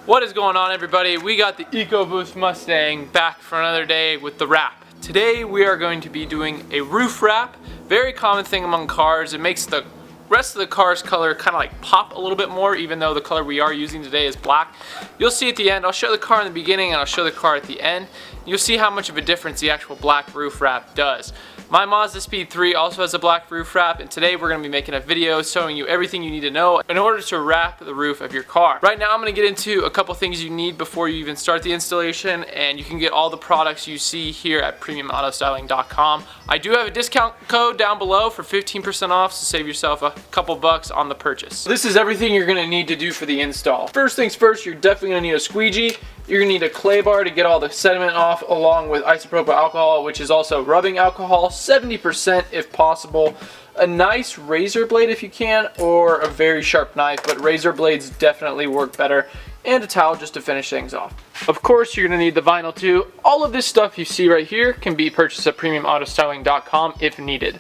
What is going on, everybody? We got the EcoBoost Mustang back for another day with the wrap. Today we are going to be doing a roof wrap. Very common thing among cars. It makes the rest of the car's color kind of like pop a little bit more, even though the color we are using today is black. You'll see at the end. I'll show the car in the beginning and I'll show the car at the end. You'll see how much of a difference the actual black roof wrap does. My Mazda Speed 3 also has a black roof wrap, and today we're going to be making a video showing you everything you need to know in order to wrap the roof of your car. Right now I'm going to get into a couple things you need before you even start the installation, and you can get all the products you see here at premiumautostyling.com. I do have a discount code down below for 15% off, so save yourself a couple bucks on the purchase. This is everything you're going to need to do for the install. First things first, you're definitely going to need a squeegee. You're going to need a clay bar to get all the sediment off, along with isopropyl alcohol, which is also rubbing alcohol, 70% if possible. A nice razor blade if you can, or a very sharp knife, but razor blades definitely work better, and a towel just to finish things off. Of course, you're going to need the vinyl too. All of this stuff you see right here can be purchased at premiumautostyling.com if needed.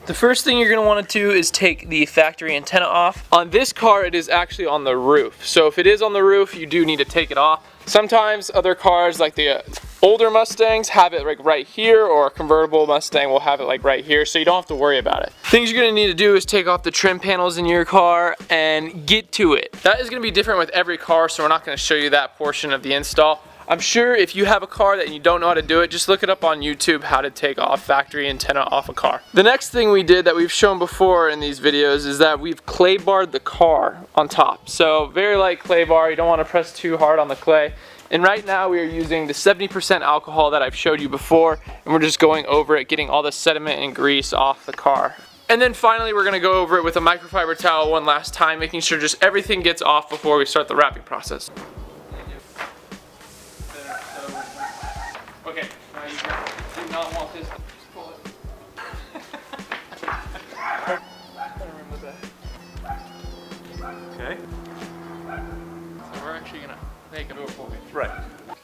The first thing you're going to want to do is take the factory antenna off. On this car, it is actually on the roof. So if it is on the roof, you do need to take it off. Sometimes other cars, like the older Mustangs, have it like right here, or a convertible Mustang will have it like right here, so you don't have to worry about it. Things you're going to need to do is take off the trim panels in your car and get to it. That is going to be different with every car, so we're not going to show you that portion of the install. I'm sure if you have a car that you don't know how to do it, just look it up on YouTube, how to take off factory antenna off a car. The next thing we did that we've shown before in these videos is that we've clay barred the car on top. So very light clay bar, you don't want to press too hard on the clay. And right now we are using the 70% alcohol that I've showed you before, and we're just going over it, getting all the sediment and grease off the car. And then finally we're going to go over it with a microfiber towel one last time, making sure just everything gets off before we start the wrapping process. Okay, now you do not want this. Just pull it. Okay. So we're actually gonna make it over. Right.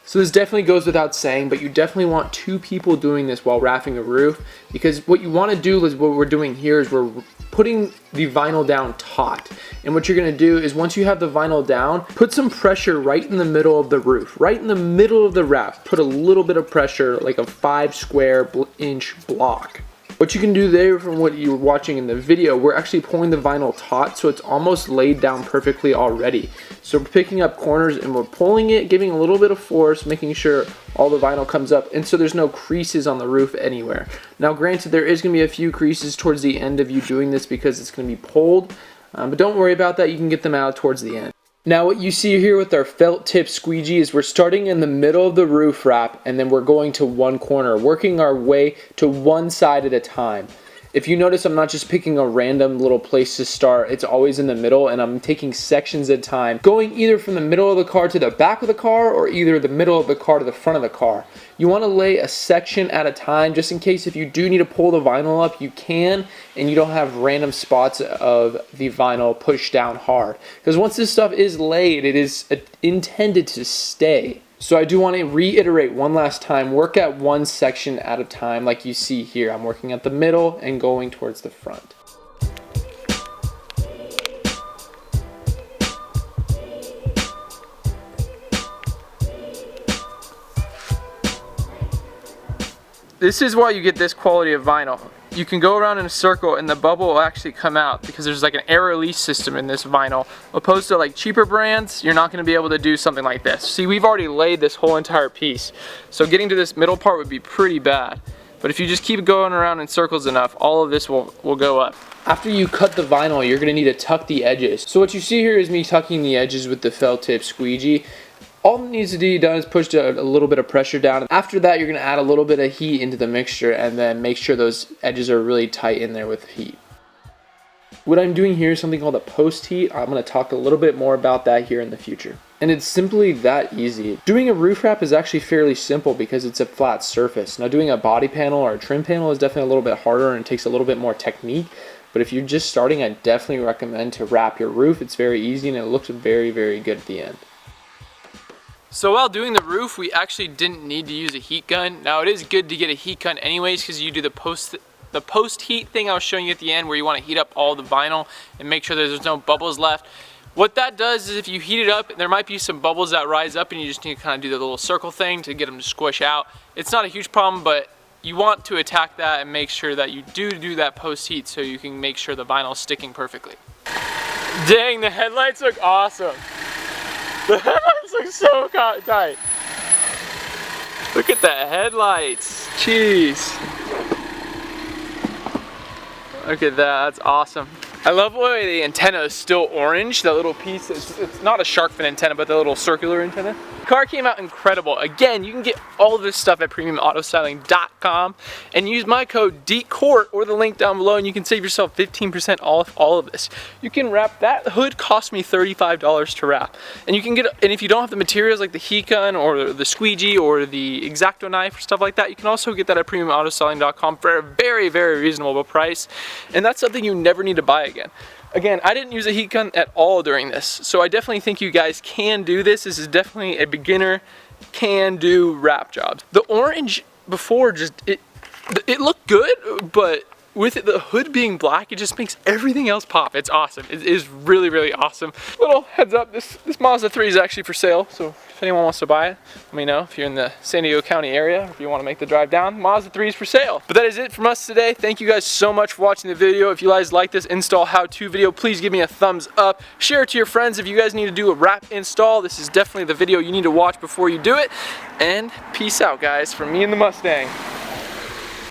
So this definitely goes without saying, but you definitely want two people doing this while wrapping a roof, because what you want to do is what we're doing here is we're putting the vinyl down taut. And what you're going to do is once you have the vinyl down, put some pressure right in the middle of the roof, right in the middle of the wrap. Put a little bit of pressure, like a 5 square inch block. What you can do there, from what you were watching in the video, we're actually pulling the vinyl taut, so it's almost laid down perfectly already. So we're picking up corners and we're pulling it, giving a little bit of force, making sure all the vinyl comes up, and so there's no creases on the roof anywhere. Now granted, there is going to be a few creases towards the end of you doing this because it's going to be pulled, but don't worry about that, you can get them out towards the end. Now what you see here with our felt tip squeegee is we're starting in the middle of the roof wrap, and then we're going to one corner, working our way to one side at a time. If you notice, I'm not just picking a random little place to start, it's always in the middle, and I'm taking sections at a time, going either from the middle of the car to the back of the car, or either the middle of the car to the front of the car. You want to lay a section at a time, just in case if you do need to pull the vinyl up, you can, and you don't have random spots of the vinyl pushed down hard. Because once this stuff is laid, it is intended to stay. So I do want to reiterate one last time, work at one section at a time like you see here. I'm working at the middle and going towards the front. This is why you get this quality of vinyl. You can go around in a circle and the bubble will actually come out because there's like an air release system in this vinyl. Opposed to like cheaper brands, you're not going to be able to do something like this. See, we've already laid this whole entire piece. So getting to this middle part would be pretty bad. But if you just keep going around in circles enough, all of this will go up. After you cut the vinyl, you're going to need to tuck the edges. So what you see here is me tucking the edges with the felt tip squeegee. All that needs to be done is push a little bit of pressure down. After that, you're going to add a little bit of heat into the mixture and then make sure those edges are really tight in there with heat. What I'm doing here is something called a post heat. I'm going to talk a little bit more about that here in the future. And it's simply that easy. Doing a roof wrap is actually fairly simple because it's a flat surface. Now doing a body panel or a trim panel is definitely a little bit harder and takes a little bit more technique. But if you're just starting, I definitely recommend to wrap your roof. It's very easy and it looks very, very good at the end. So while doing the roof, we actually didn't need to use a heat gun. Now it is good to get a heat gun anyways because you do the post heat thing I was showing you at the end where you want to heat up all the vinyl and make sure there's no bubbles left. What that does is if you heat it up, there might be some bubbles that rise up and you just need to kind of do the little circle thing to get them to squish out. It's not a huge problem, but you want to attack that and make sure that you do that post heat so you can make sure the vinyl is sticking perfectly. Dang, the headlights look awesome. The headlights look so tight. Look at the headlights. Jeez. Look at that, that's awesome. I love the way the antenna is still orange. That little piece, it's not a shark fin antenna, but the little circular antenna. The car came out incredible. Again, you can get all of this stuff at premiumautostyling.com and use my code DCOURT or the link down below and you can save yourself 15% off all of this. You can wrap, that hood cost me $35 to wrap. And you can get, and if you don't have the materials like the heat gun or the squeegee or the X-Acto knife or stuff like that, you can also get that at premiumautostyling.com for a very, very reasonable price. And that's something you never need to buy again. Again, I didn't use a heat gun at all during this, so I definitely think you guys can do this. This is definitely a beginner can do wrap job. The orange before just, it looked good, but with it, the hood being black, it just makes everything else pop. It's awesome. It is really, really awesome. Little heads up, this Mazda 3 is actually for sale, so if anyone wants to buy it, let me know. If you're in the San Diego County area, or if you want to make the drive down, Mazda 3 is for sale. But that is it from us today. Thank you guys so much for watching the video. If you guys like this install how-to video, please give me a thumbs up. Share it to your friends. If you guys need to do a wrap install, this is definitely the video you need to watch before you do it. And peace out, guys, from me and the Mustang.